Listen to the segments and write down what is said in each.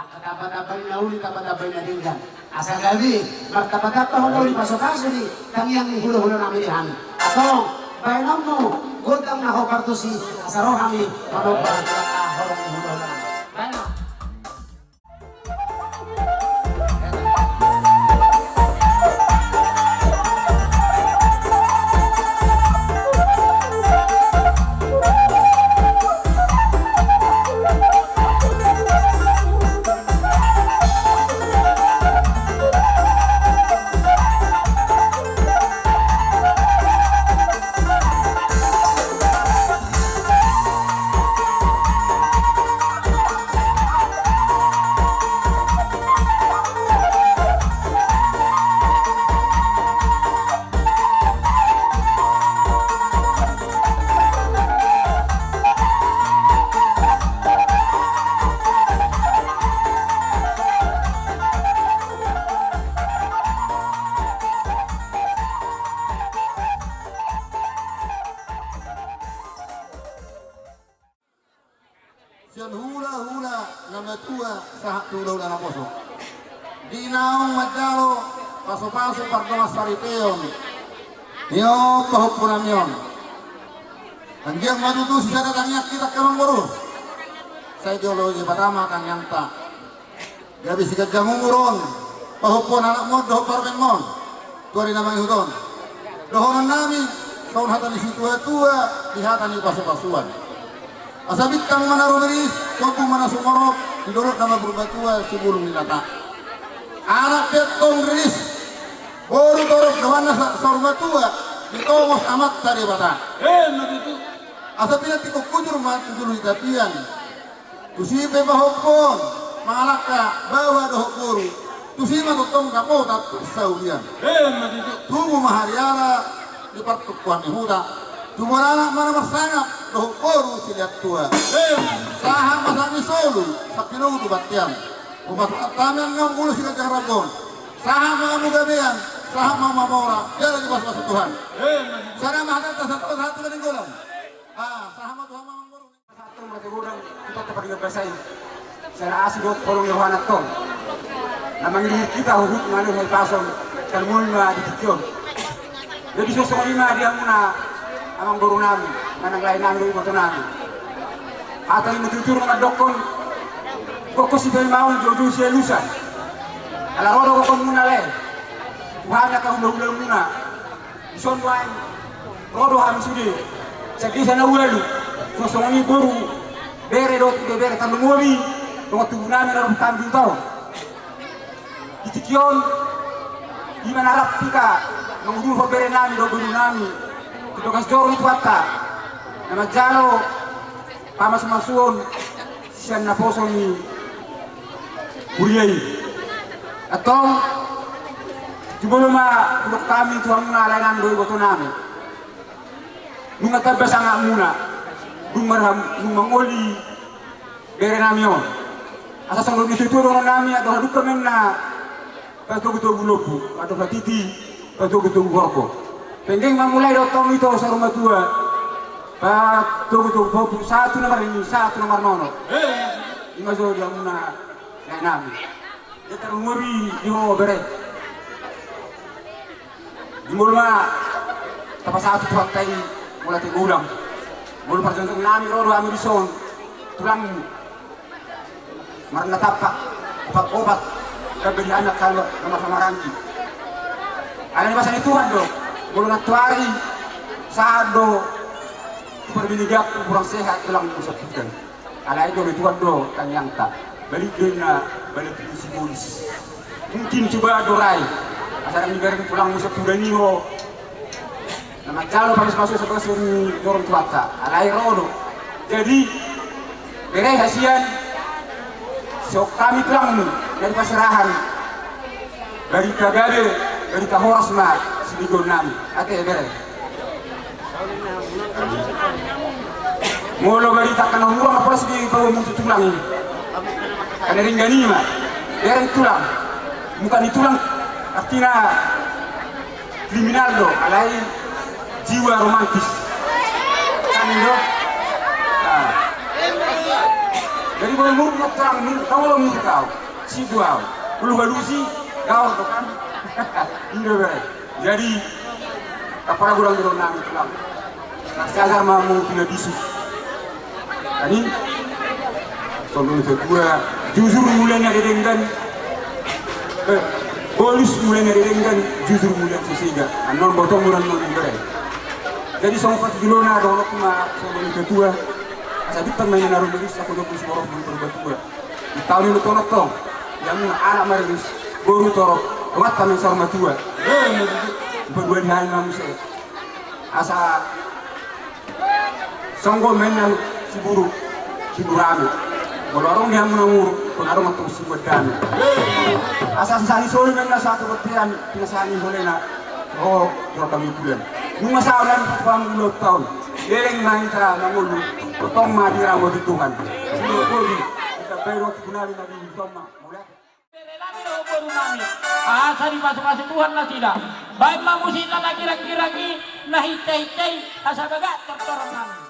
Dapat-dapat na uli, dapat-dapat na tinggal. Asal gabi, martapat-dapat ho uli paso-paso ni kami ang hulo-hulo namin dihan. Atong, bayanan mo, gudang na ho kartusi, asaro kami, manopar, horong hulo-hulo namin. Bayanan. Siyan hula-hula na matua sa tulaw na naposo. Di naong madalo, paso-paso pardomas pariteon. Niyo pahupunan yon. Hanggang madudusi sa datangnya kita kamang baru. Sa ideologi pertama kang yanta. Gabi sikat jamumuron. Pahupun anak mo, doho parmen mo. Tuwa rin namang ihuton. Dohonan namin, kaun hatan isi tua-tua, dihatan ni paso-pasuan. Asabit kang manarumiris, kung mana sumorok, didorot nama berbatua sebelum dilata. Anak petong rilis, baru dorok kawana sorbatua, ditongos amat tadi bata. Itu. Asabit nanti kok kujur mati dulu itapian. Tusipe bahopon, mangalaka, bawa dohok buru. Tusima tutong kapo tak saudian. Itu. Tunggu mahariara, di pertukuan Yehuda. Tumorana mana masangap, dohok buru silihat tua. Saham masang misolu, sapino tu batian. Umat atamian ngam bulu sila jarabon. Saham mga mugabean, saham mga mamora. Dia lagi pas Tuhan. Sana mahal satu kan inggolan. Saham Tuhan mga mamora. Satu mereka gudang kita tepat dengan bersai. Saya asli dok kolong Yohanes tong. Namanya diri kita huruf nganu hai pasong kalmun ma dikikyon. Jadi sosok lima dia muna amang guru nami, manang lain nami ibu nami. Atau ini tutur ngadokon. Koko si bay maun jojo si lusa. Ala rodo koko muna le. Tuhan ka ulo muna. Ison wain. Rodo hami sudi. Sagi sana ulalu. Sosok ini guru. Bere dot bere kan ngori. Tunggu tubuh nami dalam kambing tau. Itikyon. Di mana harap tika. Menguduh bere nami do guru nami. Tugas joro itu atta. Nama jalo. Pamas masuon. Sian na poso ni Uriai. Atau jubolo ma untuk kami tuang ngalanan do ibo nami. Nunga tabas ang muna. Dumarham mangoli bere nami on. Asa sang itu nami atau haduk kami na patuguto bulopu atau patiti patuguto gorko. Pending mamulai dotong itu sa rumah tua. Patuguto bopu satu nomor ini, satu nomor nono. Ima zo dia muna na nami. Dia terunguri di ho bere. Di mulma tapa satu faktai mulai tegulang. Mulu perjanjian nami rodo amirison tulang marna tapak obat kabeli anak kalau nama samaranti. Ada di pasal Tuhan dong. Mulu natuari sado perbinigap kurang sehat tulang musakitkan. Ala itu Tuhan do kanyang tak balik na balik simulis. Mungkin coba dorai. Asal miberin pulang musakitkan ni ho. Nama calo habis masuk sebagai seni dorong tuata, alai rodo. Jadi bere hasian sok kami tulang dari paserahan dari kagade dari kahoras ma sidigon nami ate bere. Molo bari takkan murah apa sih kalau mutu tulang ini. Karena ringgani ma bere tulang bukan tulang artinya kriminal do alai jiwa romantis kan itu Jadi boleh muruk terang kalau muruk kau, si dua, belum balusi kau tu kan, ini ber. Jadi apa kurang nang tulang. Saya mau tidak bisu. Ini sebelum kedua, jujur mulainya dengan polis mulainya dengan jujur mulai sehingga non botong muran non ber. Jadi semua pas dulu na dono kuma sebelum kedua. Sabi pag may narulis ako doon sa Borok ng Berbatua. Itaw ni Lutono to. Yang anak marilis guru toro. Wat kami sa Matua. Pagbuan hal namin sa asa songgo men si buru si burami. Walarong yang menangur pengaruh matong si wadami. Asa sani solo men na sa ato batian pinasani hole na. Oh, yo kami bulan. Nung masalan pang ulot taon. Dereng main tra nangulu. Tong madira mo Tuhan. Sino kodi kita pero kunali na din toma. Mulai. Asa di masuk-masuk Tuhan lah tidak. Baik mamusin na kira-kira na hitay-hitay asa baga tertorong namin.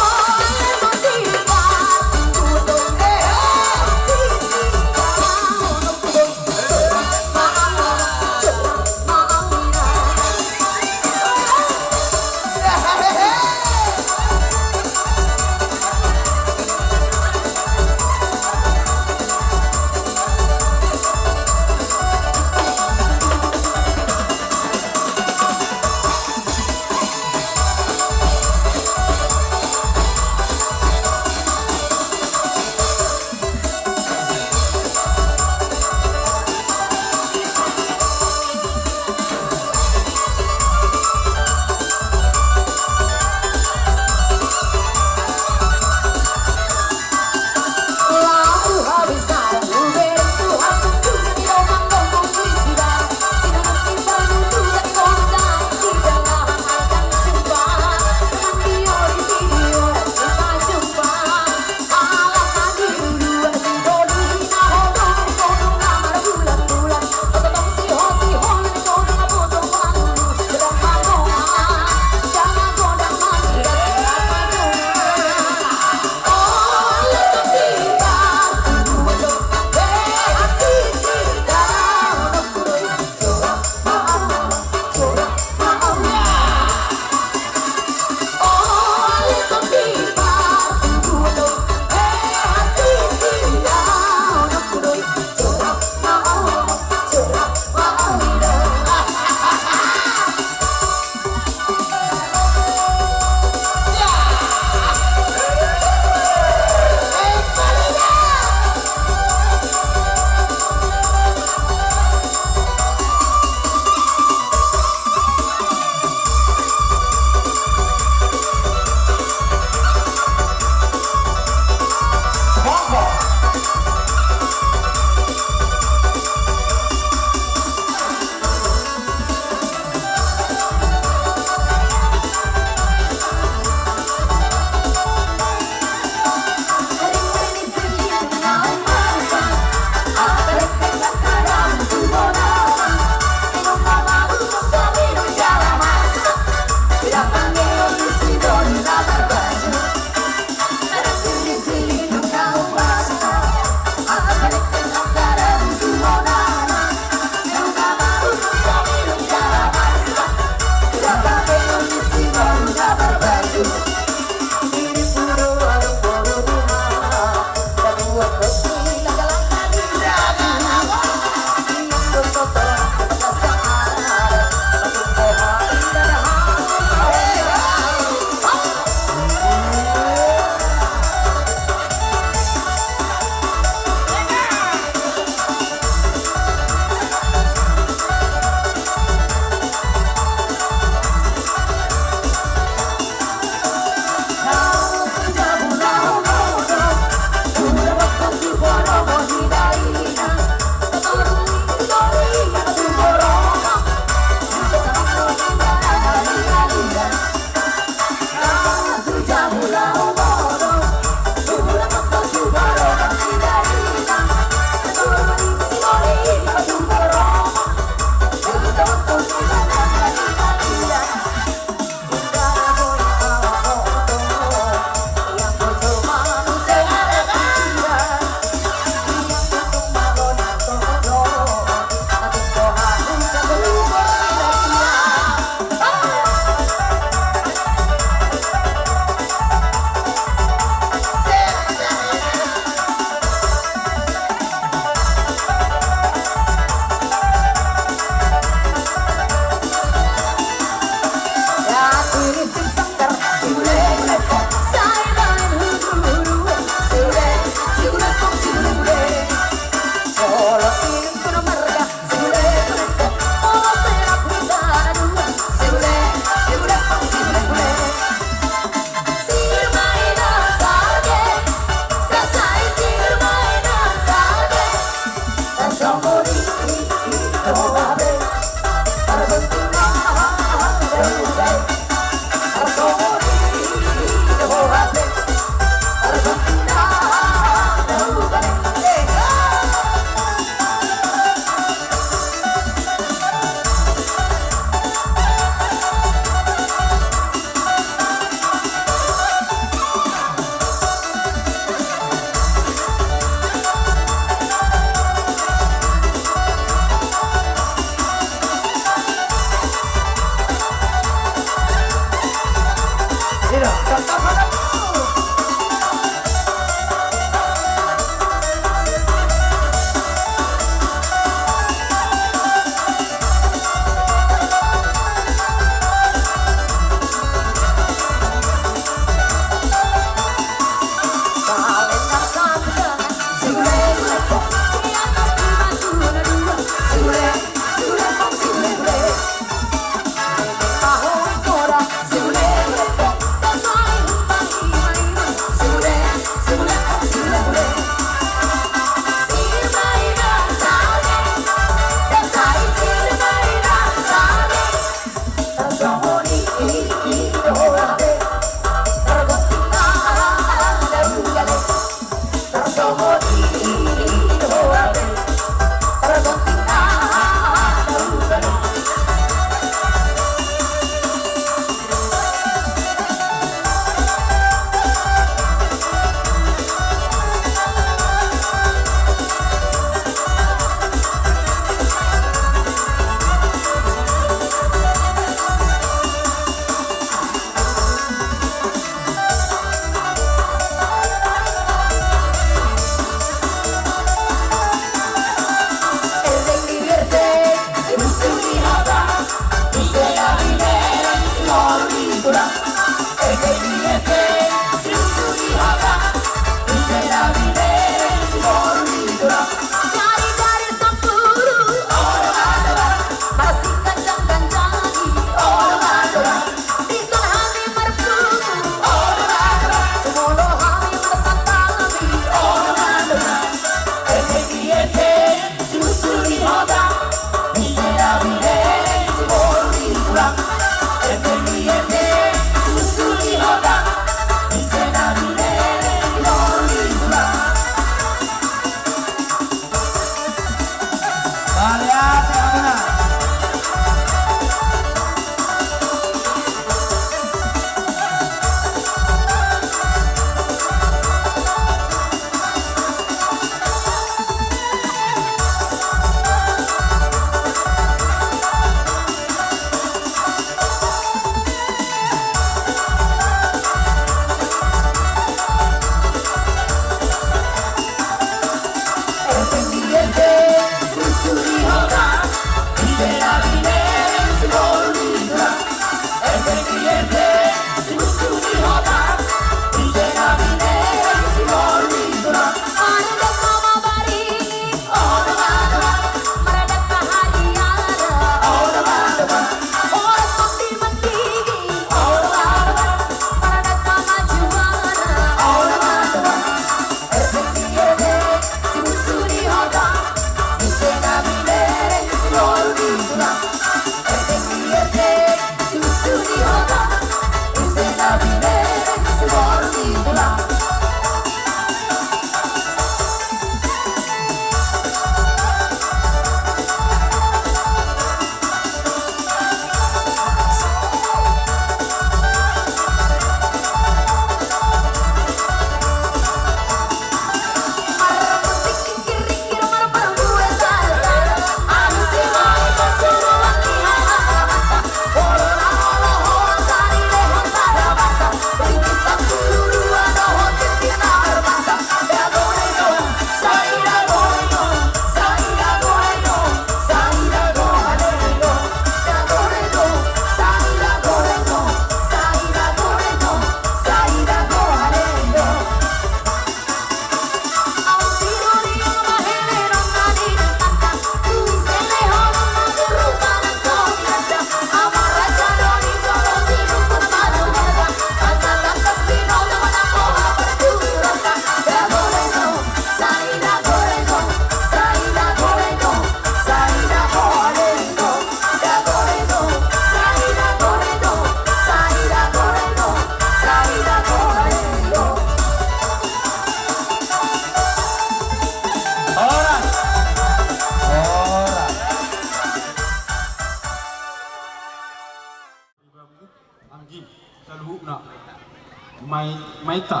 Maita.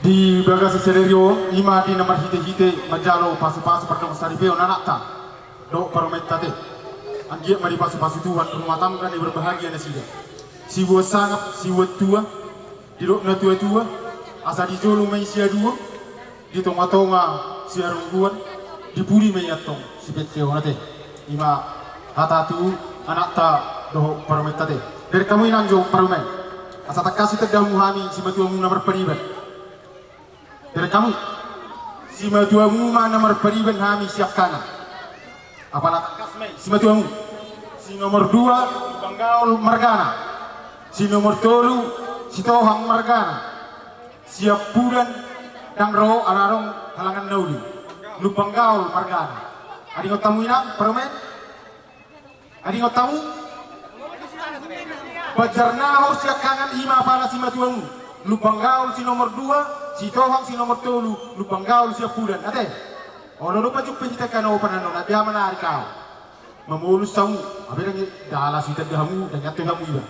Di bagasi selerio ima di nomor hite majalo pasu-pasu perdong saripeo nanakta do parometa te anggiat mari pasu-pasu Tuhan rumah tangga ni berbahagia na sida siwa sangap siwa tua di do na tua asa di jolo mai sia dua di tonga-tonga sia rungguan di puri mai atong si peteo na te ima hatatu anakta do parometa te dari kamu inang jo paromai asa takasi tedamu hami si matuamu nomor peribat dari kamu si matuamu nomor peribat hami siap kanan apalah si matuamu si nomor 2 Banggaul Margana si nomor 3 si Tohang Margana siap bulan dan roh alarong halangan nauli lu Banggaul Margana adi ngotamu ina permen adi ngotamu Bajarnaho siap kangen ima pala si matuamu lu Banggaul si nomor 2 si Tohang si nomor 3 lu Banggaul siap bulan ate ono lupa juk penjita kano panano na dia menarik kau memulus samu abe nang dala sita dahamu dan yatu hamu iba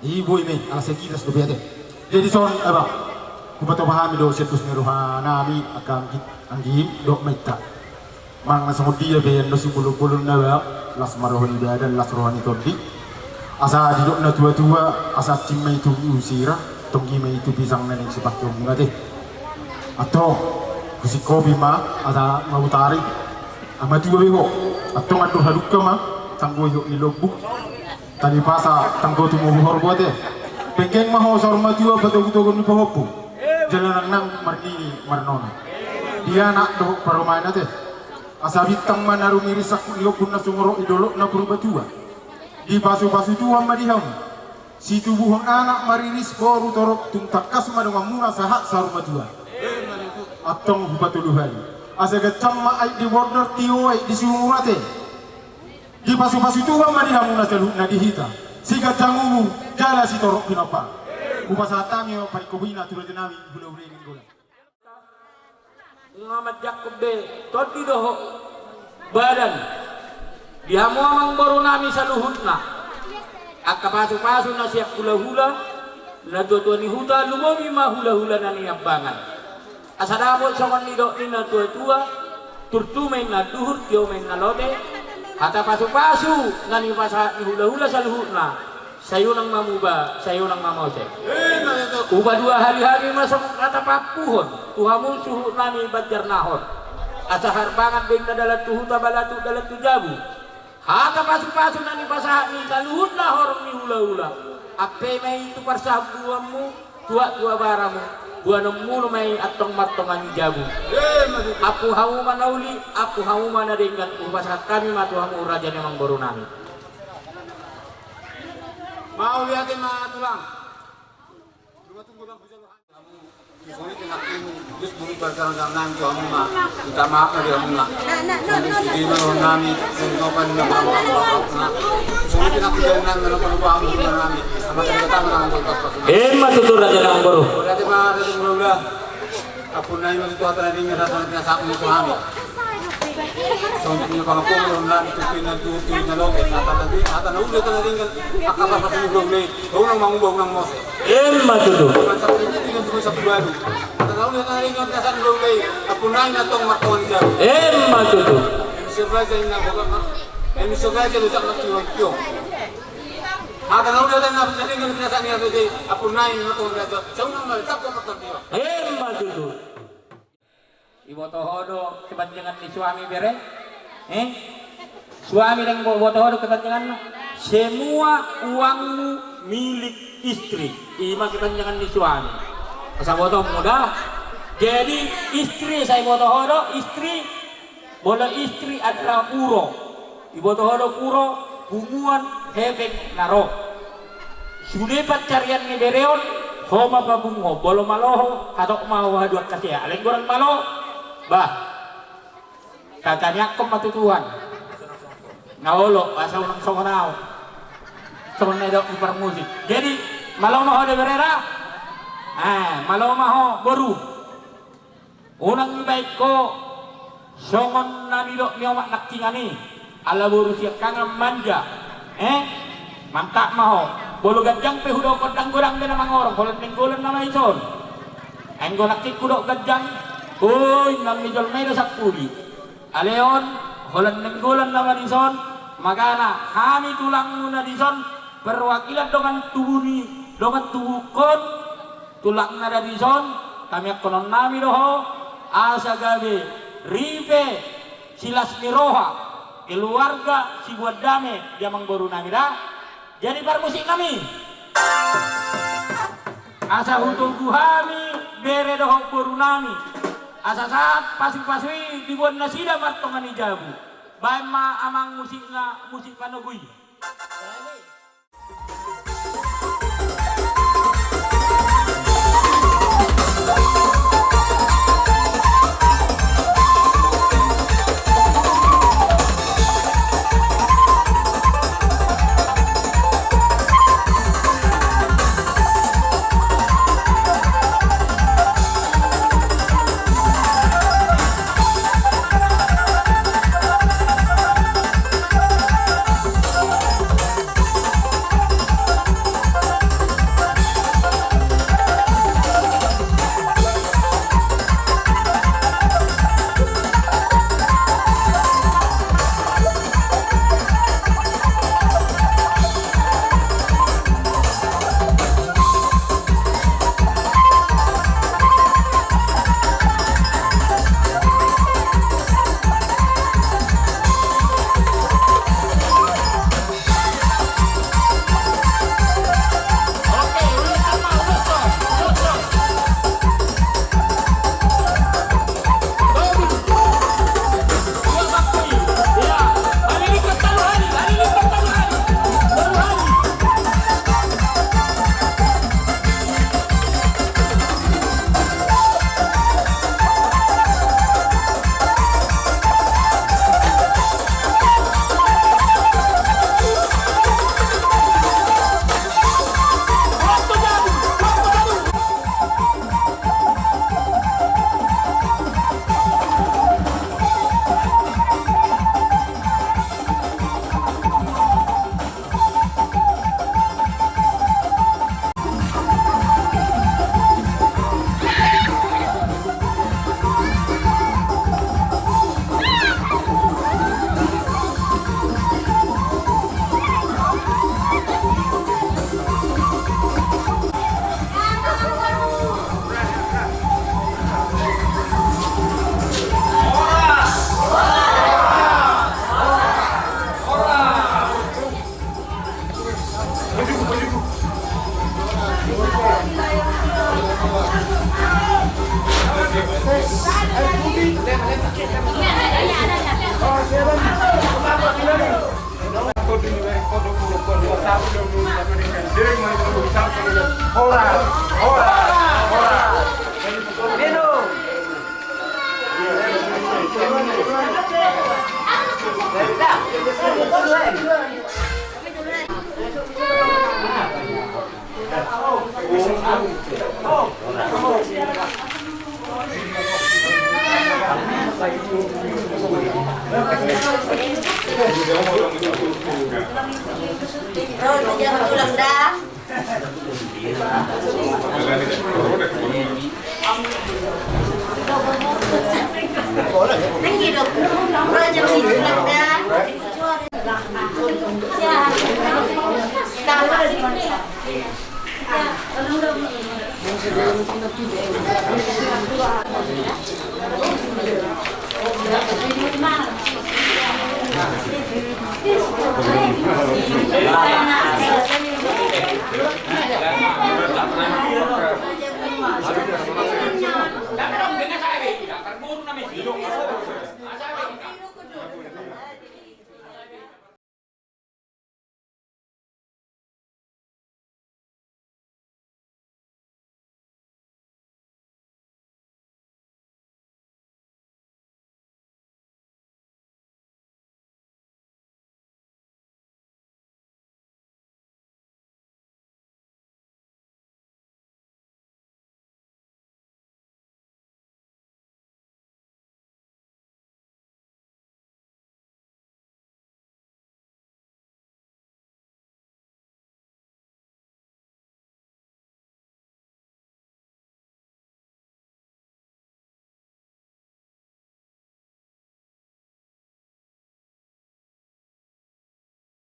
ibu ini ala sekitas do biate jadi son aba kupato pahami do setus nami akan anggim do meta mang nasamo dia be no si bulu-bulu na ba las marohani badan las rohani todi asa didok na tua-tua asa cimmai tu usira tonggi mai tu pisang neneng sipak yo ngate atau si kopi ma ada mabutari ama tua bego atau ngatur haduka ma tanggo yo ni lobu tadi pasa tanggo tu mo horbote pengkeng ma ho sorma tua betul-betul ni pahopu jalan nang marnini marnona dia nak do paromana te asa bitang manaru mirisak liyo kunna sungoro idolo na purba tua di pasu-pasu tua madiham si tubuh anak mariris boru torok tuntakas madungamuna sahak saruma tua atong hupatuluhan asa gacamma ay di border tiyo ay di sumurate di pasu-pasu tuwa madiham na selu na dihita si gacangumu jala si torok pinapa upasatami o parikobina tulad nami bula-bula ni gola Muhammad Yakub de todi doho badan dihamu amang baru nami sa luhutna akka pasu-pasu na siap hula-hula na tuwa ni huta lumomi ma hula-hula na niyabangan asadabo songon nido nina tua-tua turtumay na duhur tiyo may nalote hata pasu-pasu nani pasa ni hula-hula sa luhutna sayo nang mamuba sayo nang mamause uba 2 hari-hari masuk kata papuhon tuhamu suhu nani Bajarnahon asa harbangan bing na dalat tuhuta balatu dalat tujabu hata pasu-pasu nani pasa ni sa luhutna horong ni hula-hula ape may itu parsabuamu tua-tua baramu gua nemu mai atong matongan jabu aku hamu manauli aku hamu manaringan upasa kami matu hamu raja memang baru nami mau lihatin mah tulang tunggu bang bisa lu kamu ini nak ini just bumi berjalan nang kamu mah minta maaf dari kamu lah di mana nami ngopan na bumi nak jalan nang kamu nami sama kita nang matutur raja memang baru berarti mah dari mula apun na yung ito atan rin nga sa sa akin ito kami so hindi pa ko mo na tutuin na loke ata na ulo atan rin akapa pa sa problema ko nang mangubog ng mose matutur sa tutuin ng sa buwan ata na ulo atan rin nga sa problema apun na na tong maton siya matutur surprise na ko na surprise lu sa nakyo ada na ulo atan na rin nga sa niya today apun na na tong siya sa unang sa ko maton siya matutur Ibu tohodo kebanjangan ni suami bere, suami dan ibu tohodo kebanjangan semua uangmu milik istri, ima kebanjangan ni suami. Asal boto mudah, jadi istri saya ibu tohodo istri, bola istri adalah puro, ibu tohodo puro, bunguan hebek naro. Sulipat carian ni bereon, homa babungo, bolo maloho, hatok mau haduak kasih, aleng goreng malo. Bah, kakaknya kok matutuan, ngawolo, asa unang songonao, songonado ipar musik. Jadi malau maho de berera, malau maho baru, unang baik ko, songon nanilo nyomak naktingani, ala baru siap kangen manja, mantak maho, bolu gajang pe hudo kodang gorang de namang orang holan nenggolan nama ison enggo nakik kudok gajang uy nang nijol medo sakpuli aleon holan nenggolan nama ison magana kami tulang muna dison perwakilan dengan tubuh kon tulang nada dison kami konon nami doho asa gabe rive silas miroha keluarga si buat dame jamang baru nami dah jadi musik kami asa hutu guhami bere doho baru nami asa saat pasui dibuat nasida martongan ijabu baik ma amang musik panogui. Dami